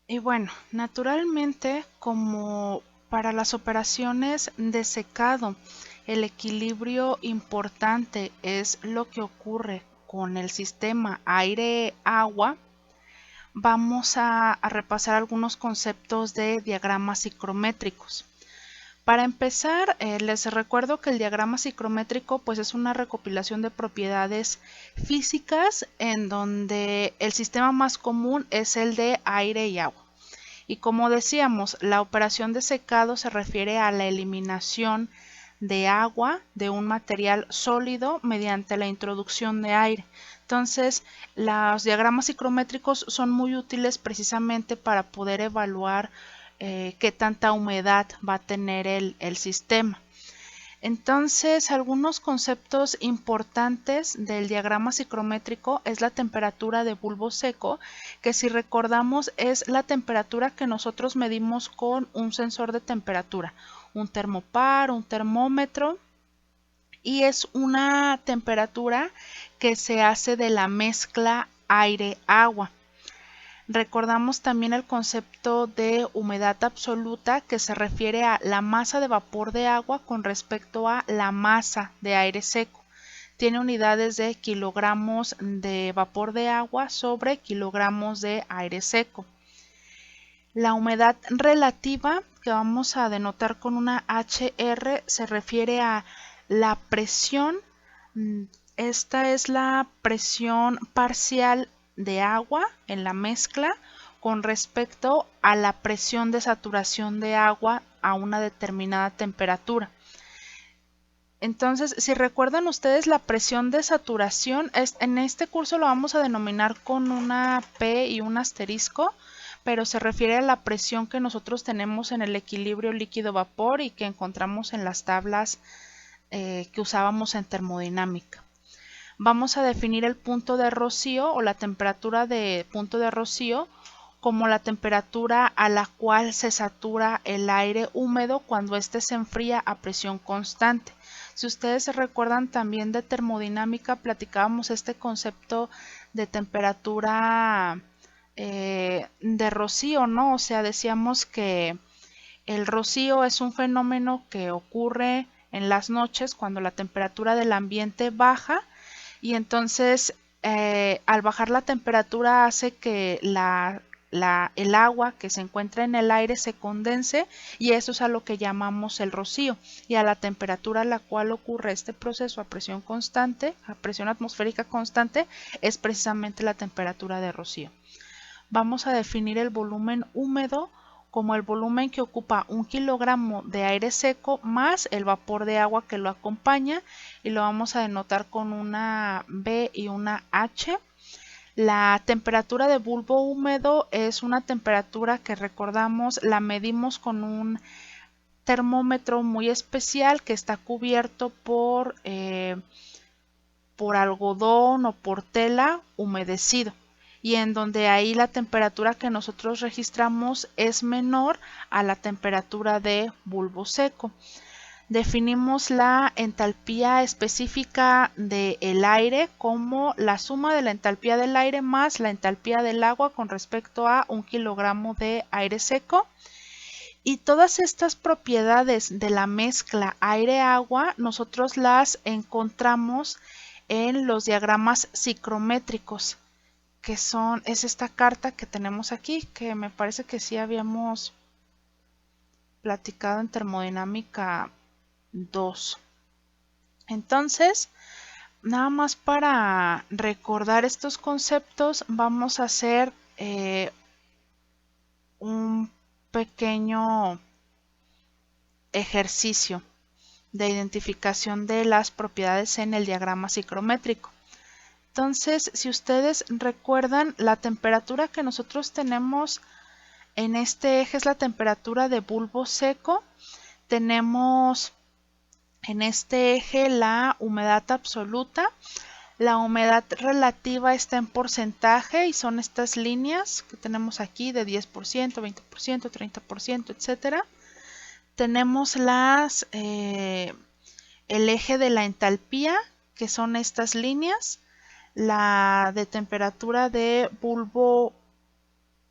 Y bueno, naturalmente, como para las operaciones de secado, el equilibrio importante es lo que ocurre con el sistema aire-agua, vamos a repasar algunos conceptos de diagramas psicométricos. Para empezar, les recuerdo que el diagrama psicométrico pues es una recopilación de propiedades físicas en donde el sistema más común es el de aire y agua. Y como decíamos, la operación de secado se refiere a la eliminación de agua de un material sólido mediante la introducción de aire. Entonces, los diagramas psicométricos son muy útiles precisamente para poder evaluar qué tanta humedad va a tener el sistema. Entonces, algunos conceptos importantes del diagrama psicométrico es la temperatura de bulbo seco, que si recordamos es la temperatura que nosotros medimos con un sensor de temperatura, un termopar, un termómetro, y es una temperatura que se hace de la mezcla aire-agua. Recordamos también el concepto de humedad absoluta, que se refiere a la masa de vapor de agua con respecto a la masa de aire seco. Tiene unidades de kilogramos de vapor de agua sobre kilogramos de aire seco. La humedad relativa, que vamos a denotar con una HR, se refiere a la presión. Esta es la presión parcial de agua en la mezcla con respecto a la presión de saturación de agua a una determinada temperatura. Entonces, si recuerdan ustedes, la presión de saturación, en este curso lo vamos a denominar con una P y un asterisco, pero se refiere a la presión que nosotros tenemos en el equilibrio líquido-vapor y que encontramos en las tablas que usábamos en termodinámica. Vamos a definir el punto de rocío o la temperatura de punto de rocío como la temperatura a la cual se satura el aire húmedo cuando éste se enfría a presión constante. Si ustedes se recuerdan también de termodinámica, platicábamos este concepto de temperatura de rocío, ¿no? O sea, decíamos que el rocío es un fenómeno que ocurre en las noches cuando la temperatura del ambiente baja y entonces al bajar la temperatura hace que el agua que se encuentra en el aire se condense y eso es a lo que llamamos el rocío, y a la temperatura a la cual ocurre este proceso a presión constante, a presión atmosférica constante, es precisamente la temperatura de rocío. Vamos a definir el volumen húmedo como el volumen que ocupa 1 kilogramo de aire seco más el vapor de agua que lo acompaña, y lo vamos a denotar con una B y una H. La temperatura de bulbo húmedo es una temperatura que, recordamos, la medimos con un termómetro muy especial que está cubierto por algodón o por tela humedecido, y en donde ahí la temperatura que nosotros registramos es menor a la temperatura de bulbo seco. Definimos la entalpía específica del aire como la suma de la entalpía del aire más la entalpía del agua con respecto a 1 kilogramo de aire seco. Y todas estas propiedades de la mezcla aire-agua nosotros las encontramos en los diagramas psicométricos, que es esta carta que tenemos aquí, que me parece que sí habíamos platicado en termodinámica 2. Entonces, nada más para recordar estos conceptos, vamos a hacer un pequeño ejercicio de identificación de las propiedades en el diagrama psicométrico. Entonces, si ustedes recuerdan, la temperatura que nosotros tenemos en este eje es la temperatura de bulbo seco. Tenemos en este eje la humedad absoluta. La humedad relativa está en porcentaje y son estas líneas que tenemos aquí de 10%, 20%, 30%, etcétera. Tenemos el eje de la entalpía, que son estas líneas, la de temperatura de bulbo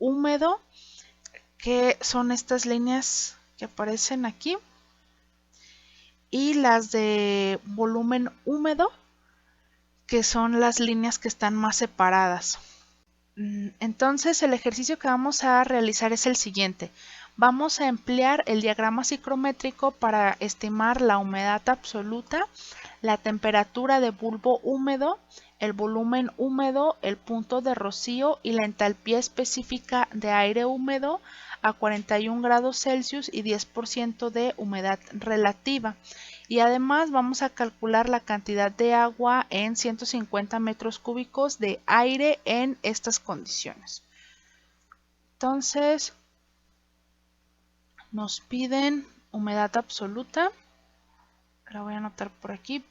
húmedo que son estas líneas que aparecen aquí, y las de volumen húmedo, que son las líneas que están más separadas. Entonces el ejercicio que vamos a realizar es el siguiente. Vamos a emplear el diagrama psicométrico para estimar la humedad absoluta, la temperatura de bulbo húmedo, el volumen húmedo, el punto de rocío y la entalpía específica de aire húmedo a 41 grados Celsius y 10% de humedad relativa. Y además vamos a calcular la cantidad de agua en 150 metros cúbicos de aire en estas condiciones. Entonces, nos piden humedad absoluta. La voy a anotar por aquí.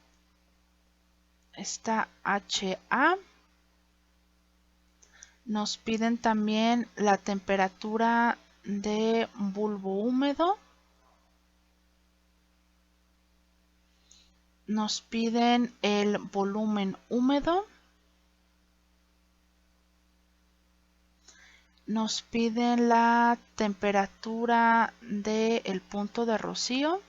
Está HA. Nos piden también la temperatura de bulbo húmedo. Nos piden el volumen húmedo. Nos piden la temperatura del punto de rocío.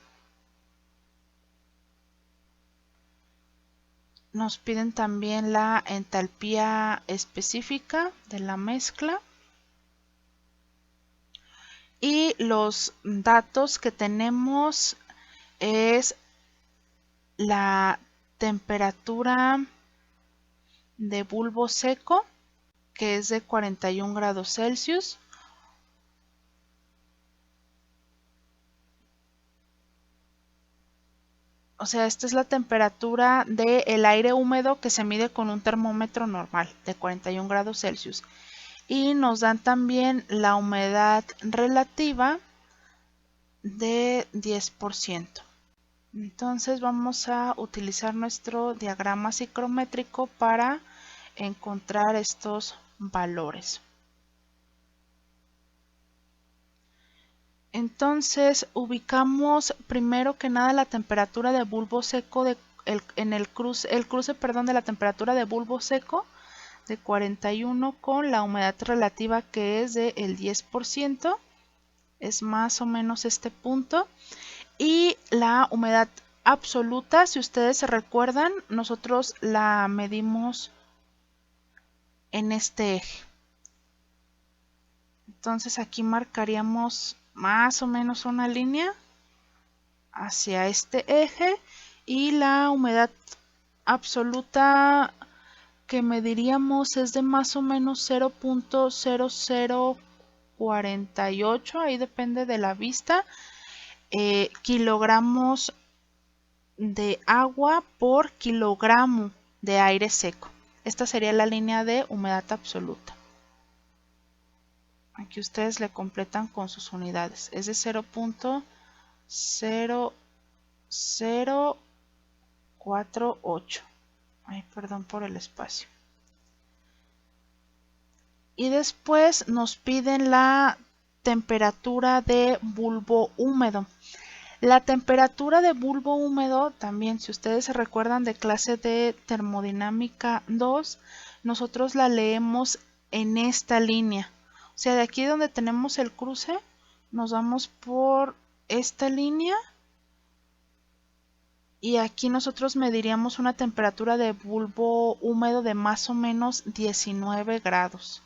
Nos piden también la entalpía específica de la mezcla. Y los datos que tenemos es la temperatura de bulbo seco, que es de 41 grados Celsius. O sea, esta es la temperatura del aire húmedo que se mide con un termómetro normal de 41 grados Celsius. Y nos dan también la humedad relativa de 10%. Entonces vamos a utilizar nuestro diagrama psicométrico para encontrar estos valores. Entonces ubicamos primero que nada la temperatura de bulbo seco en el cruce de la temperatura de bulbo seco de 41 con la humedad relativa que es del 10%, es más o menos este punto, y la humedad absoluta, si ustedes se recuerdan, nosotros la medimos en este eje. Entonces aquí marcaríamos más o menos una línea hacia este eje, y la humedad absoluta que mediríamos es de más o menos 0.0048, ahí depende de la vista, kilogramos de agua por kilogramo de aire seco. Esta sería la línea de humedad absoluta. Aquí ustedes le completan con sus unidades. Es de 0.0048. Ay, perdón por el espacio. Y después nos piden la temperatura de bulbo húmedo. La temperatura de bulbo húmedo, también si ustedes se recuerdan de clase de termodinámica 2, nosotros la leemos en esta línea. O sea, de aquí donde tenemos el cruce, nos vamos por esta línea y aquí nosotros mediríamos una temperatura de bulbo húmedo de más o menos 19 grados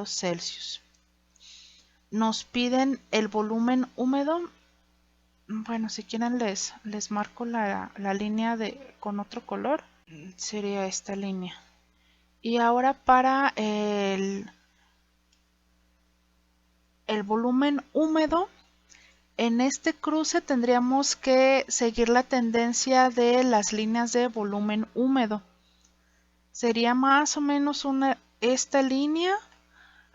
Celsius. Nos piden el volumen húmedo. Bueno, si quieren les marco la línea con otro color. Sería esta línea. Y ahora para el volumen húmedo, en este cruce tendríamos que seguir la tendencia de las líneas de volumen húmedo. Sería más o menos esta línea.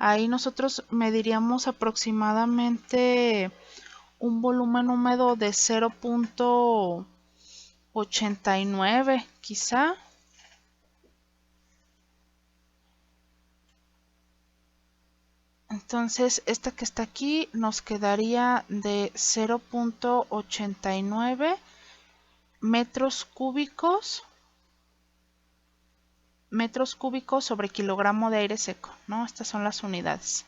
Ahí nosotros mediríamos aproximadamente un volumen húmedo de 0.89 quizá. Entonces esta que está aquí nos quedaría de 0.89 metros cúbicos metros cúbicos sobre kilogramo de aire seco, ¿no? Estas son las unidades.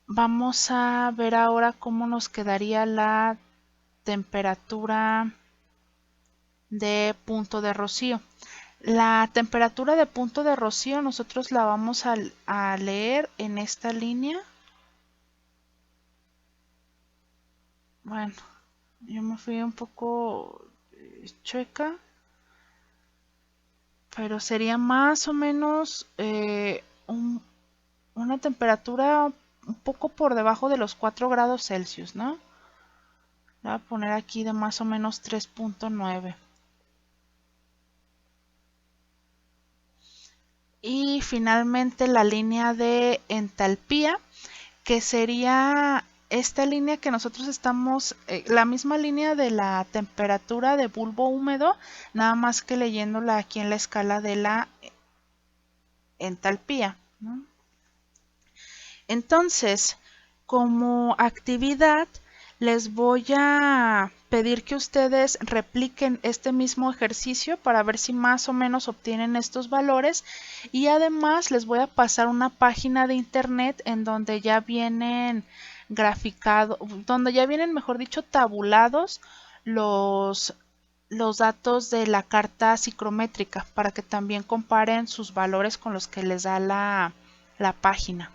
Vamos a ver ahora cómo nos quedaría la temperatura de punto de rocío. La temperatura de punto de rocío nosotros la vamos a leer en esta línea. Bueno, yo me fui un poco chueca, pero sería más o menos una temperatura un poco por debajo de los 4 grados Celsius, ¿no? Voy a poner aquí de más o menos 3.9. Y finalmente la línea de entalpía, que sería esta línea que nosotros estamos, la misma línea de la temperatura de bulbo húmedo, nada más que leyéndola aquí en la escala de la entalpía, ¿no? Entonces, como actividad, les voy a pedir que ustedes repliquen este mismo ejercicio para ver si más o menos obtienen estos valores, y además les voy a pasar una página de internet en donde ya vienen graficados, donde ya vienen, mejor dicho, tabulados los, los datos de la carta psicométrica para que también comparen sus valores con los que les da la página.